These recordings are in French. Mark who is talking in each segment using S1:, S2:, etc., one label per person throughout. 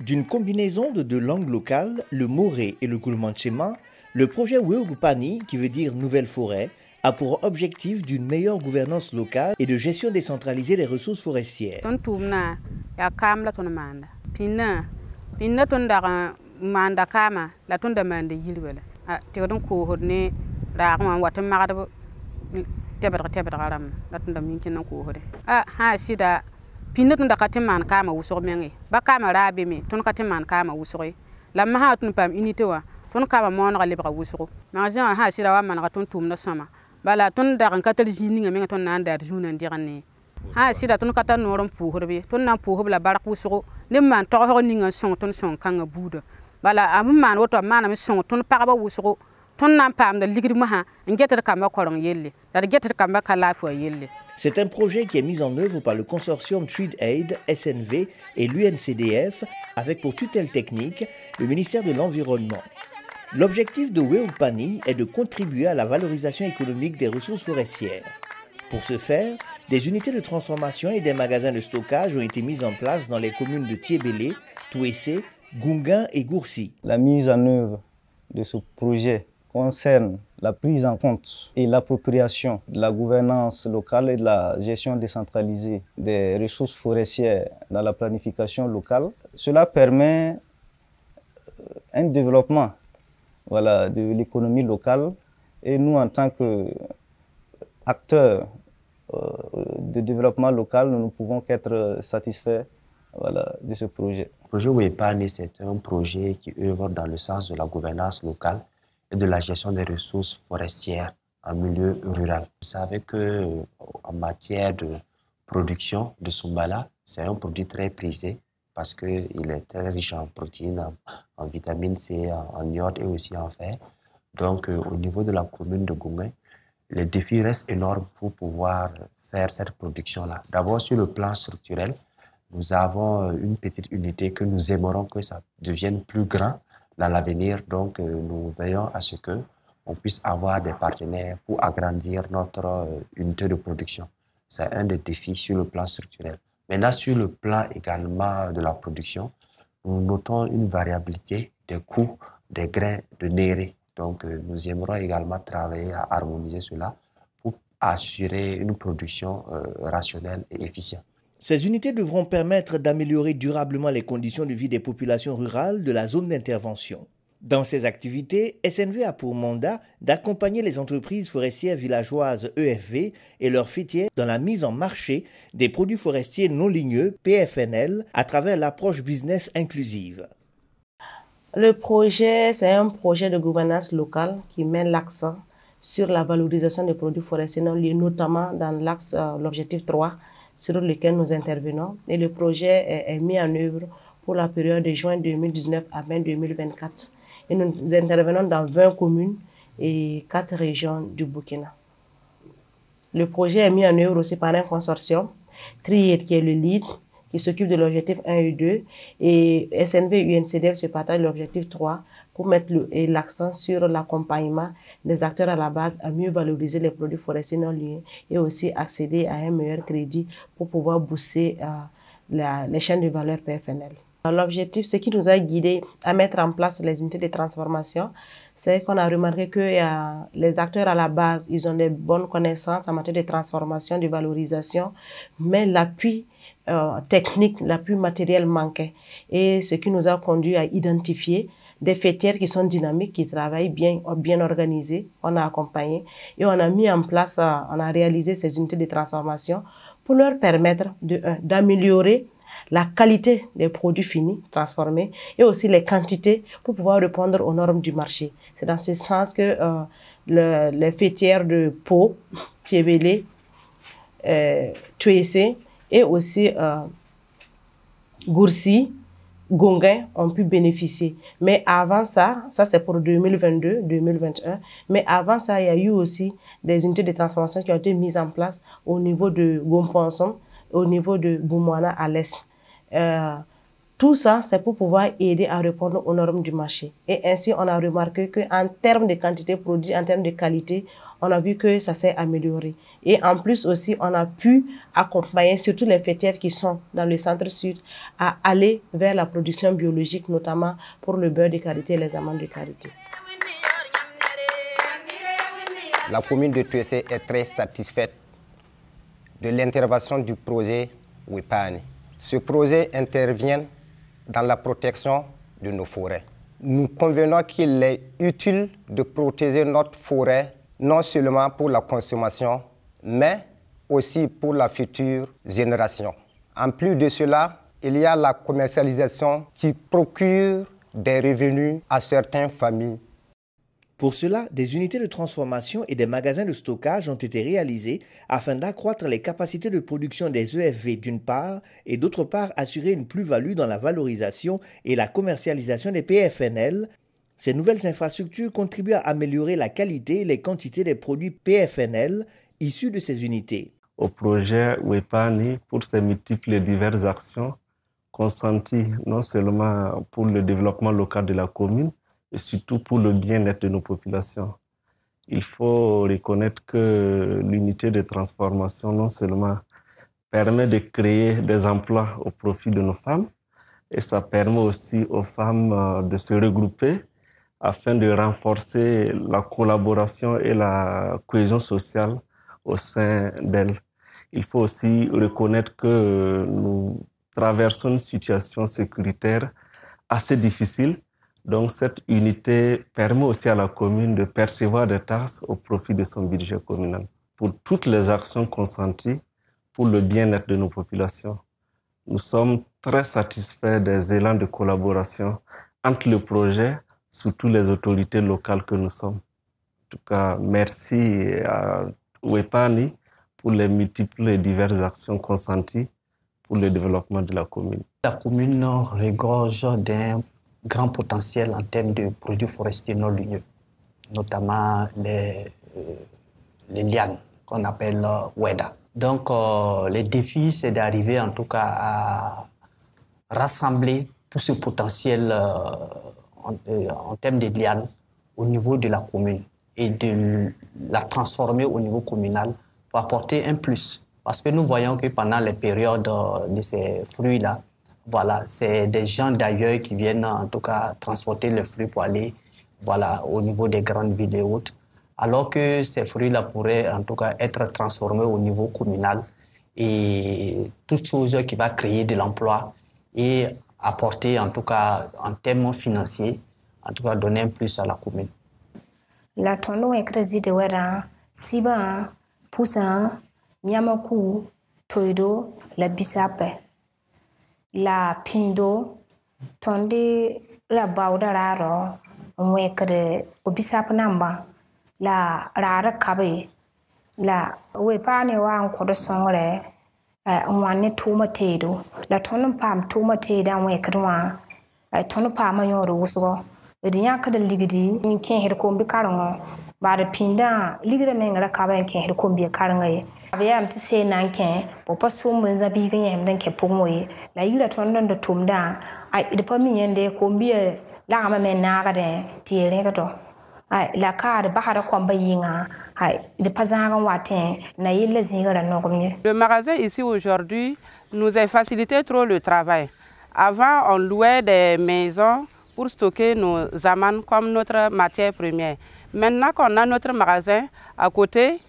S1: D'une combinaison de deux langues locales, le moré et le gulmanchema, le projet Weogupani, qui veut dire nouvelle forêt, a pour objectif d'une meilleure gouvernance locale et de gestion décentralisée des ressources forestières.
S2: Pinot da katiman kama wusor mengi ba kama rabe mi ton katiman kama wusori la ma ha tun pam unité wa ton kama mon ga lebra wusoro magazin ha sira wa man ga ton tum na sama bala ton da kan katal jini nga menga ton nan da junan dirani ha sira ton kata noron puhurbe ton nan puhub la barak wusoro ne man to ho ninga son ton son kanga buda bala am man woto man am son ton paraba wusoro ton nan pam da ligri ma ha ngeter kamba kolon yelle da geter kamba kala fo yelle.
S1: C'est un projet qui est mis en œuvre par le consortium TreeAid, SNV et l'UNCDF avec pour tutelle technique le ministère de l'Environnement. L'objectif de Weogupani est de contribuer à la valorisation économique des ressources forestières. Pour ce faire, des unités de transformation et des magasins de stockage ont été mis en place dans les communes de Tiebélé, Touessé, Gounguin et Gourcy.
S3: La mise en œuvre de ce projet concerne la prise en compte et l'appropriation de la gouvernance locale et de la gestion décentralisée des ressources forestières dans la planification locale. Cela permet un développement de l'économie locale et nous, en tant qu'acteurs de développement local, nous ne pouvons qu'être satisfaits de ce projet.
S4: Le projet Weogupani, c'est un projet qui œuvre dans le sens de la gouvernance locale et de la gestion des ressources forestières en milieu rural. Vous savez qu'en matière de production de Soumbala, c'est un produit très prisé parce qu'il est très riche en protéines, en vitamine C, en iode et aussi en fer. Donc, au niveau de la commune de Gounguin, les défis restent énormes pour pouvoir faire cette production-là. D'abord, sur le plan structurel, nous avons une petite unité que nous aimerons que ça devienne plus grand dans l'avenir. Donc, nous veillons à ce qu'on puisse avoir des partenaires pour agrandir notre unité de production. C'est un des défis sur le plan structurel. Maintenant, sur le plan également de la production, nous notons une variabilité des coûts des grains de néré. Donc, nous aimerons également travailler à harmoniser cela pour assurer une production rationnelle et efficiente.
S1: Ces unités devront permettre d'améliorer durablement les conditions de vie des populations rurales de la zone d'intervention. Dans ces activités, SNV a pour mandat d'accompagner les entreprises forestières villageoises EFV et leurs fêtières dans la mise en marché des produits forestiers non ligneux, PFNL, à travers l'approche business inclusive.
S5: Le projet, c'est un projet de gouvernance locale qui met l'accent sur la valorisation des produits forestiers non ligneux, notamment dans l'axe, l'objectif 3, sur lequel nous intervenons. Et le projet est mis en œuvre pour la période de juin 2019 à mai 2024. Et nous intervenons dans 20 communes et 4 régions du Burkina. Le projet est mis en œuvre aussi par un consortium, TreeAid qui est le lead, qui s'occupe de l'objectif 1 et 2, et SNV et UNCDF se partagent l'objectif 3 pour mettre l'accent sur l'accompagnement des acteurs à la base à mieux valoriser les produits forestiers non ligneux et aussi accéder à un meilleur crédit pour pouvoir booster les chaînes de valeur PFNL. L'objectif, ce qui nous a guidés à mettre en place les unités de transformation, c'est qu'on a remarqué que les acteurs à la base, ils ont des bonnes connaissances en matière de transformation, de valorisation, mais l'appui technique, l'appui matériel manquait. Et ce qui nous a conduit à identifier des fêtières qui sont dynamiques, qui travaillent bien organisées. On a accompagné et on a mis en place, on a réalisé ces unités de transformation pour leur permettre d'améliorer la qualité des produits finis, transformés, et aussi les quantités pour pouvoir répondre aux normes du marché. C'est dans ce sens que les fêtières de Pau, Tiebélé, Touessé et aussi Gourcy Gonguin ont pu bénéficier. Mais avant ça c'est pour 2022, 2021, mais avant ça, il y a eu aussi des unités de transformation qui ont été mises en place au niveau de Gomponsom, au niveau de Boumouana à l'est. Tout ça, c'est pour pouvoir aider à répondre aux normes du marché. Et ainsi, on a remarqué qu'en termes de quantité produit, en termes de qualité, on a vu que ça s'est amélioré. Et en plus aussi, on a pu accompagner surtout les fêtières qui sont dans le centre-sud à aller vers la production biologique, notamment pour le beurre de karité et les amandes de karité.
S6: La commune de Tuessé est très satisfaite de l'intervention du projet Wepani. Ce projet intervient dans la protection de nos forêts. Nous convenons qu'il est utile de protéger notre forêt non seulement pour la consommation, mais aussi pour la future génération. En plus de cela, il y a la commercialisation qui procure des revenus à certaines familles.
S1: Pour cela, des unités de transformation et des magasins de stockage ont été réalisés afin d'accroître les capacités de production des EFV d'une part et d'autre part assurer une plus-value dans la valorisation et la commercialisation des PFNL. Ces nouvelles infrastructures contribuent à améliorer la qualité et les quantités des produits PFNL issus de ces unités.
S7: Au projet Wepani pour ses multiples et diverses actions consenties non seulement pour le développement local de la commune, et surtout pour le bien-être de nos populations. Il faut reconnaître que l'unité de transformation non seulement permet de créer des emplois au profit de nos femmes, et ça permet aussi aux femmes de se regrouper afin de renforcer la collaboration et la cohésion sociale au sein d'elles. Il faut aussi reconnaître que nous traversons une situation sécuritaire assez difficile. Donc cette unité permet aussi à la commune de percevoir des taxes au profit de son budget communal pour toutes les actions consenties pour le bien-être de nos populations. Nous sommes très satisfaits des élans de collaboration entre le projet, surtout les autorités locales que nous sommes. En tout cas, merci à Wepani pour les multiples et diverses actions consenties pour le développement de la commune.
S8: La commune regorge d'un grand potentiel en termes de produits forestiers non ligneux, notamment les lianes qu'on appelle Weda. Donc, le défi, c'est d'arriver en tout cas à rassembler tout ce potentiel en termes de lianes au niveau de la commune et de la transformer au niveau communal pour apporter un plus. Parce que nous voyons que pendant les périodes de ces fruits-là, voilà, c'est des gens d'ailleurs qui viennent en tout cas transporter les fruits pour aller au niveau des grandes villes et autres. Alors que ces fruits-là pourraient en tout cas être transformés au niveau communal et toute chose qui va créer de l'emploi et apporter en tout cas en termes financiers, en tout cas donner un plus à la commune.
S9: La tono est crédit de Wera, Siba, Poussa, Yamaku, Toido, la Bisape. La pindo tonde la bauda raro mwekre obisap namba la rara kabe la Wepani wa nkodo songre nwanne tuma tedo la tonum pam tuma teda mwekre wa tonu pam yoro wuso edinya kada ligidi ken her kombi karongo bara pinda ligida mengra kabe ken her kombi karongo abiyam to se nanken popa sumbu zabi ken den ke pungwe la yira tondon do tumda ai de pamiende kombi la ma men naga de tiere gato ai la kar bahara komba yinga ai de pazanga waten na yilla zingara nogomye.
S2: Le magasin ici aujourd'hui nous a facilité trop le travail. Avant on louait des maisons pour stocker nos amandes comme notre matière première. Maintenant qu'on a notre magasin à côté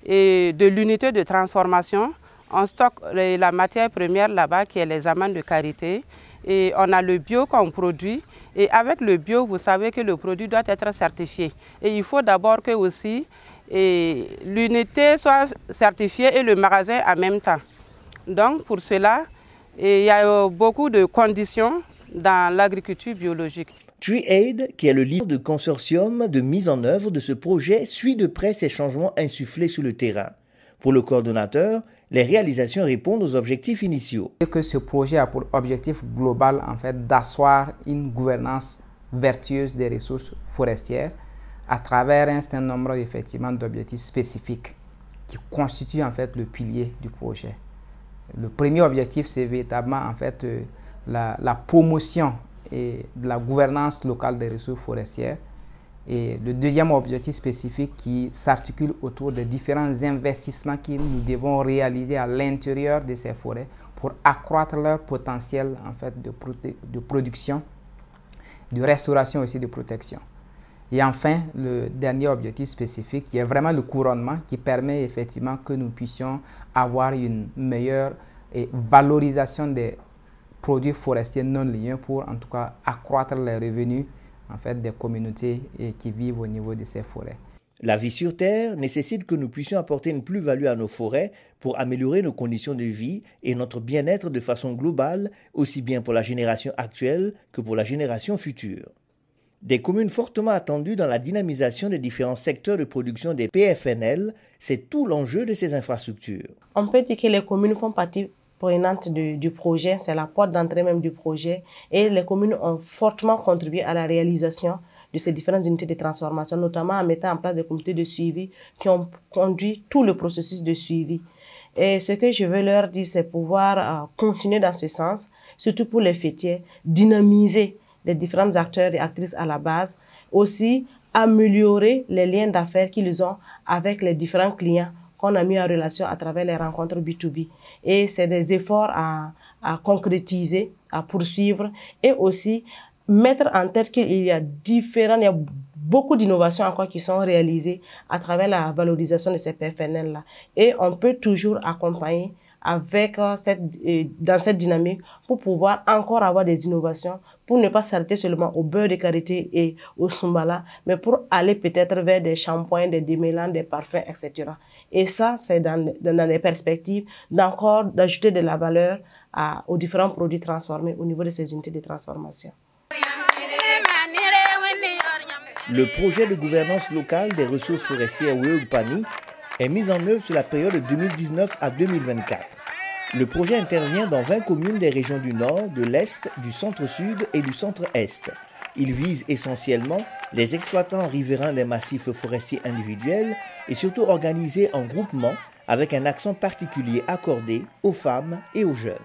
S2: et de l'unité de transformation, on stocke la matière première là-bas qui est les amandes de karité et on a le bio qu'on produit. Et avec le bio, vous savez que le produit doit être certifié. Et il faut d'abord que aussi l'unité soit certifiée et le magasin en même temps. Donc pour cela, il y a beaucoup de conditions dans l'agriculture biologique.
S1: TreeAid, qui est le leader de consortium de mise en œuvre de ce projet, suit de près ces changements insufflés sur le terrain. Pour le coordonnateur, les réalisations répondent aux objectifs initiaux.
S10: Que ce projet a pour objectif global en fait d'asseoir une gouvernance vertueuse des ressources forestières à travers un certain nombre effectivement d'objectifs spécifiques qui constituent en fait le pilier du projet. Le premier objectif, c'est véritablement en fait la promotion et de la gouvernance locale des ressources forestières. Et le deuxième objectif spécifique qui s'articule autour des différents investissements que nous devons réaliser à l'intérieur de ces forêts pour accroître leur potentiel en fait de production, de restauration aussi de protection. Et enfin, le dernier objectif spécifique qui est vraiment le couronnement qui permet effectivement que nous puissions avoir une meilleure valorisation des produits forestiers non ligneux pour en tout cas accroître les revenus en fait, des communautés qui vivent au niveau de ces forêts.
S1: La vie sur Terre nécessite que nous puissions apporter une plus-value à nos forêts pour améliorer nos conditions de vie et notre bien-être de façon globale, aussi bien pour la génération actuelle que pour la génération future. Des communes fortement attendues dans la dynamisation des différents secteurs de production des PFNL, c'est tout l'enjeu de ces infrastructures.
S5: On peut dire que les communes font partie prenante du projet, c'est la porte d'entrée même du projet et les communes ont fortement contribué à la réalisation de ces différentes unités de transformation, notamment en mettant en place des comités de suivi qui ont conduit tout le processus de suivi. Et ce que je veux leur dire, c'est pouvoir continuer dans ce sens, surtout pour les fêtiers, dynamiser les différents acteurs et actrices à la base, aussi améliorer les liens d'affaires qu'ils ont avec les différents clients qu'on a mis en relation à travers les rencontres B2B. Et c'est des efforts à concrétiser, à poursuivre et aussi mettre en tête qu'il y a beaucoup d'innovations encore qui sont réalisées à travers la valorisation de ces PFNL-là. Et on peut toujours accompagner avec dans cette dynamique pour pouvoir encore avoir des innovations, pour ne pas s'arrêter seulement au beurre de karité et au sumbala, mais pour aller peut-être vers des shampoings, des démêlants, des parfums, etc. Et ça, c'est dans les perspectives d'ajouter de la valeur aux différents produits transformés au niveau de ces unités de transformation.
S1: Le projet de gouvernance locale des ressources forestières Weupani est mis en œuvre sur la période de 2019 à 2024. Le projet intervient dans 20 communes des régions du Nord, de l'Est, du Centre-Sud et du Centre-Est. Il vise essentiellement les exploitants riverains des massifs forestiers individuels et surtout organisés en groupement avec un accent particulier accordé aux femmes et aux jeunes.